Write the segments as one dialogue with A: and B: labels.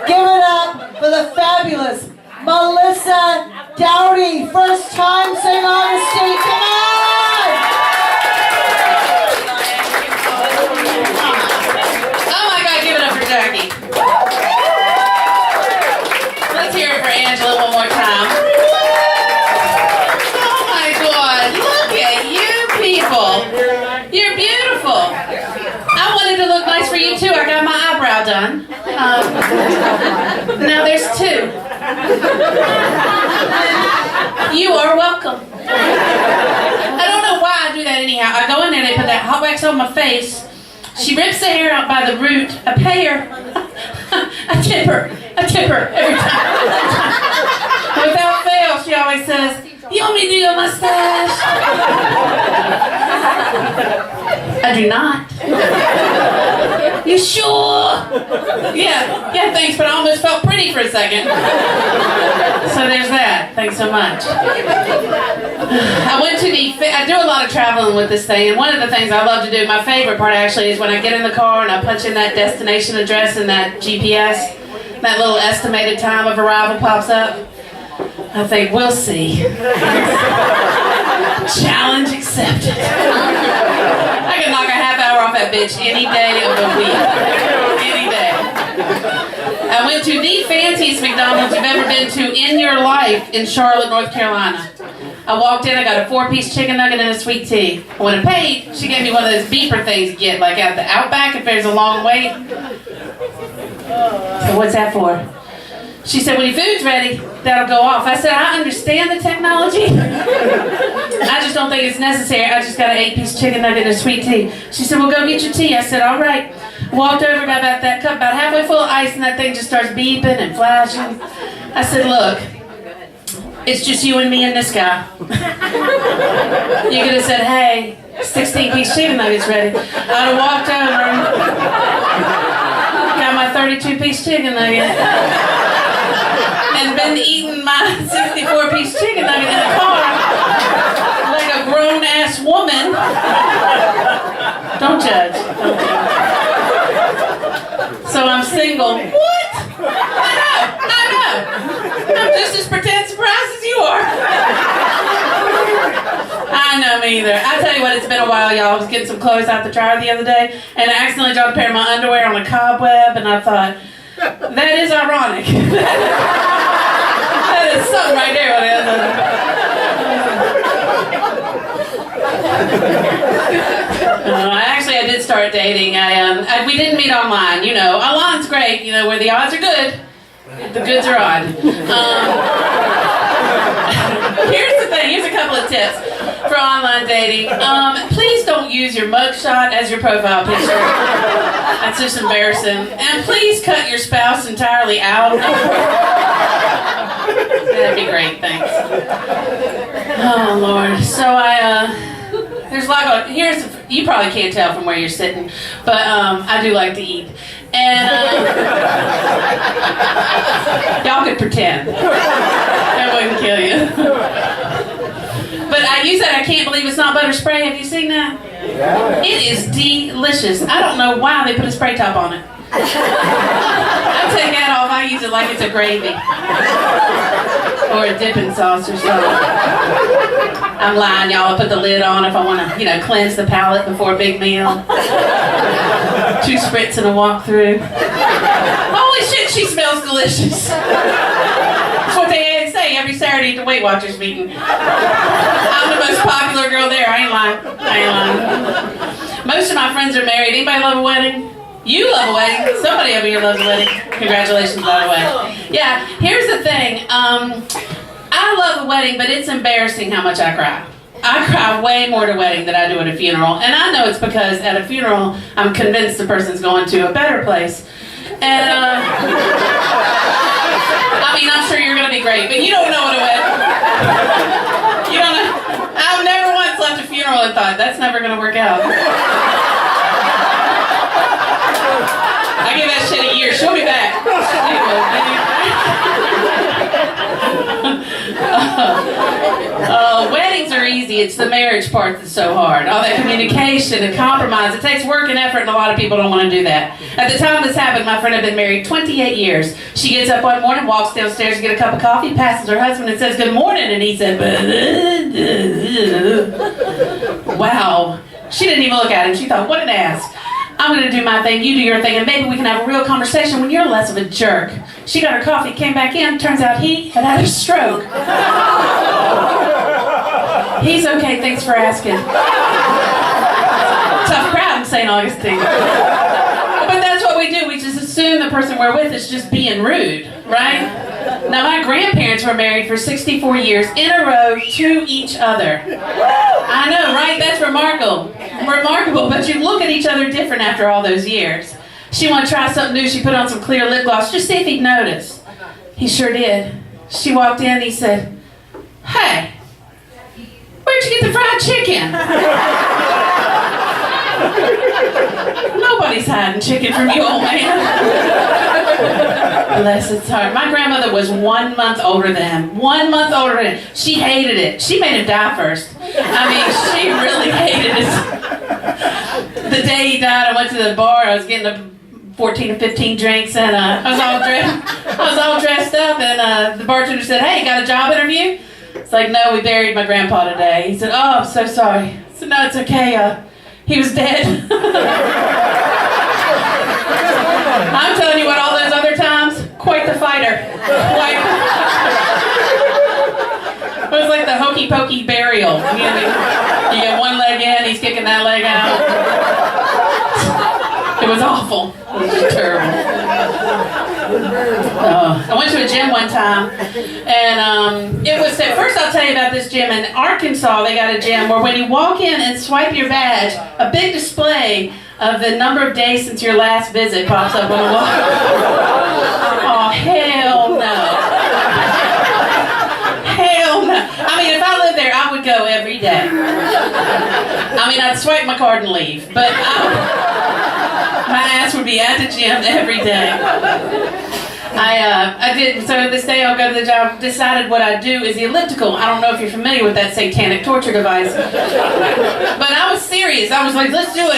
A: Give it up for the fabulous Melissa Douty. First time St. Augustine. Come on!
B: Oh my God, give it up for Jackie. Let's hear it for Angela one more time. Oh my God, look at you people. You're beautiful. I wanted to look nice for you too. I got my eyebrow done. Now there's two. You are welcome. I don't know why I do that anyhow. I go in there, they put that hot wax on my face. She rips the hair out by the root. I pay her. I tip her every time. Without fail, she always says, "You want me to do your mustache?" I do not. You sure? Yeah, thanks, but I almost felt pretty for a second. So there's that. Thanks so much. I do a lot of traveling with this thing, and one of the things I love to do, my favorite part actually, is when I get in the car and I punch in that destination address and that GPS, that little estimated time of arrival pops up. I think, we'll see. Challenge accepted. I can knock a half hour off that bitch any day of the week. Any day. I went to the fanciest McDonald's you've ever been to in your life in Charlotte, North Carolina. I walked in, I got a 4-piece chicken nugget and a sweet tea. When I paid, she gave me one of those beeper things you get, like at the Outback if there's a long wait. So what's that for? She said, when your food's ready, that'll go off. I said, I understand the technology. I just don't think it's necessary. I just got an 8-piece chicken nugget and a sweet tea. She said, well, go get your tea. I said, all right. Walked over, got about that cup, about halfway full of ice, and that thing just starts beeping and flashing. I said, look, it's just you and me and this guy. You could have said, hey, 16-piece chicken nugget's ready. I'd have walked over, got my 32-piece chicken nugget, and been eating my 64-piece chicken nugget in the car like a grown-ass woman. Don't judge. Don't judge. So I'm single. What? I know. I'm just as pretend surprised as you are. I know, me either. I tell you what, it's been a while, y'all. I was getting some clothes out the dryer the other day, and I accidentally dropped a pair of my underwear on a cobweb, and I thought, that is ironic. That is something right there. Actually, I did start dating. We didn't meet online. You know, online's great. You know, where the odds are good, the goods are odd. Here's the thing. Here's a couple of tips for online dating. Please don't use your mugshot as your profile picture. That's just embarrassing. And please cut your spouse entirely out. That'd be great, thanks. Oh, Lord. So there's a lot going on. You probably can't tell from where you're sitting, but I do like to eat. And y'all could pretend. That wouldn't kill you. But I use that I can't believe it's not butter spray. Have you seen that? Yeah. It is delicious. I don't know why they put a spray top on it. I take that off. I use it like it's a gravy. Or a dipping sauce or something. I'm lying, y'all. I put the lid on if I want to, cleanse the palate before a big meal. 2 spritz and a walk through. Holy shit, she smells delicious. That's what they say every Saturday at the Weight Watchers meeting. I'm the most popular girl there. I ain't lying. Most of my friends are married. Anybody love a wedding? You love a wedding. Somebody over here loves a wedding. Congratulations, by the way. Yeah, here's the thing. I love a wedding, but it's embarrassing how much I cry. I cry way more at a wedding than I do at a funeral. And I know it's because at a funeral, I'm convinced the person's going to a better place. And, I'm sure you're going to be great, but you don't know what a wedding. You don't know. I've never once left a funeral and thought, that's never going to work out. I give that shit a year. She'll be back. Weddings are easy. easy. It's the marriage part that's so hard. All that communication and compromise. It takes work and effort, and a lot of people don't want to do that. At the time this happened, my friend had been married 28 years. She gets up one morning, walks downstairs to get a cup of coffee, passes her husband and says, "Good morning," and he said, wow. She didn't even look at him. She thought, what an ass. I'm going to do my thing, you do your thing, and maybe we can have a real conversation when you're less of a jerk. She got her coffee, came back in, turns out he had a stroke. He's okay, thanks for asking. Tough crowd in St. Augustine. But that's what we do, we just assume the person we're with is just being rude, right? Now, my grandparents were married for 64 years in a row to each other. I know, right? That's remarkable. Remarkable, but you look at each other different after all those years. She wanted to try something new. She put on some clear lip gloss, just see if he'd notice. He sure did. She walked in and he said, "Hey, where'd you get the fried chicken?" Nobody's hiding chicken from you, old man. Bless his heart. My grandmother was 1 month older than him. 1 month older than him. She hated it. She made him die first. I mean, she really hated it. The day he died, I went to the bar. I was getting 14 or 15 drinks, and I was all dressed up, and the bartender said, "Hey, got a job interview?" It's like, "No, we buried my grandpa today." He said, "Oh, I'm so sorry." I said, "No, it's okay. He was dead." I'm telling you what, all those other times, quite the fighter. It was like the hokey pokey burial. You get one leg in, he's kicking that leg out. It was awful. It was just terrible. I went to a gym one time, and it was, at first I'll tell you about this gym. In Arkansas, they got a gym where when you walk in and swipe your badge, a big display of the number of days since your last visit pops up on the wall. Oh, hell no. Hell no. I mean, if I lived there, I would go every day. I mean, I'd swipe my card and leave, but my ass would be at the gym every day. I did, so this day I'll go to the job, decided what I'd do is the elliptical. I don't know if you're familiar with that satanic torture device. But I was serious. I was like, let's do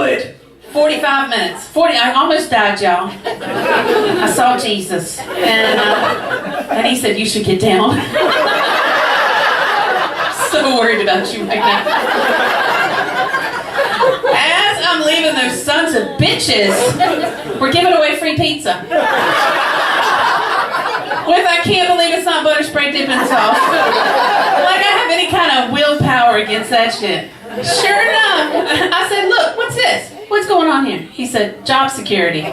B: it. 45 minutes. I almost died, y'all. I saw Jesus. And he said, "You should get down." So worried about you right now. As I'm leaving, those sons of bitches were giving away free pizza. With, I can't believe it's not butter spray dipping sauce. Like I have any kind of willpower against that shit. Sure enough, I said, "Look, what's this? What's going on here?" He said, "Job security." He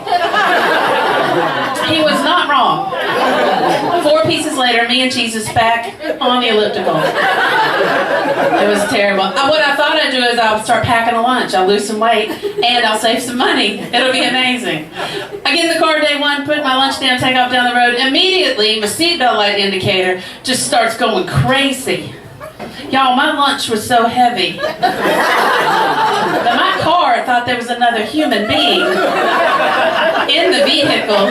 B: was not wrong. 4 pieces later, me and Jesus back on the elliptical. It was terrible. What I thought I'd do is I'll start packing a lunch. I'll lose some weight, and I'll save some money. It'll be amazing. I get in the car day one, put my lunch down, take off down the road. Immediately, my seatbelt light indicator just starts going crazy. Y'all, my lunch was so heavy that my car thought there was another human being in the vehicle,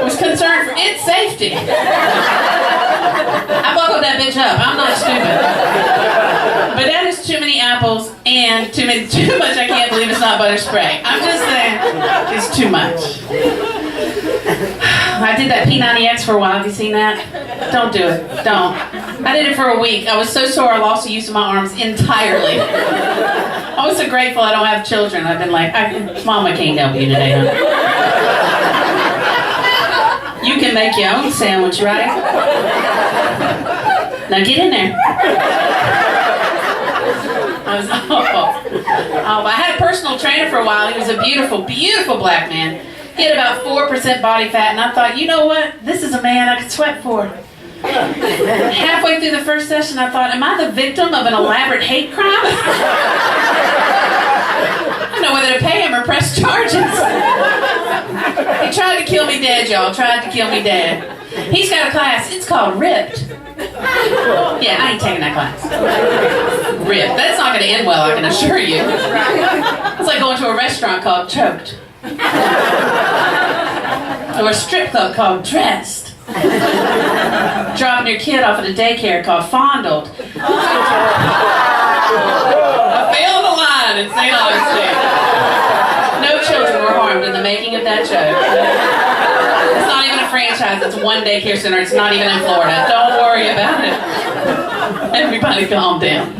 B: was concerned for its safety. I buckled that bitch up. I'm not stupid. But that is too many apples and too much. I can't believe it's not butter spray. I'm just saying, it's too much. I did that P90X for a while. Have you seen that? Don't do it. Don't. I did it for a week. I was so sore I lost the use of my arms entirely. I was so grateful I don't have children. I've been like, Mama can't help you today, huh? You can make your own sandwich, right? Now get in there. I was awful. I had a personal trainer for a while. He was a beautiful, beautiful black man. He had about 4% body fat, and I thought, you know what? This is a man I could sweat for. Halfway through the first session, I thought, am I the victim of an elaborate hate crime? I don't know whether to pay him or press charges. He tried to kill me dead, y'all. Tried to kill me dead. He's got a class. It's called Ripped. Yeah, I ain't taking that class. Ripped. That's not going to end well, I can assure you. It's like going to a restaurant called Choked. Or a strip club called Dressed. Dropping your kid off at a daycare called Fondled. in St. Augustine. No children were harmed in the making of that joke. It's not even a franchise. It's one daycare center. It's not even in Florida. Don't worry about it. Everybody calm down.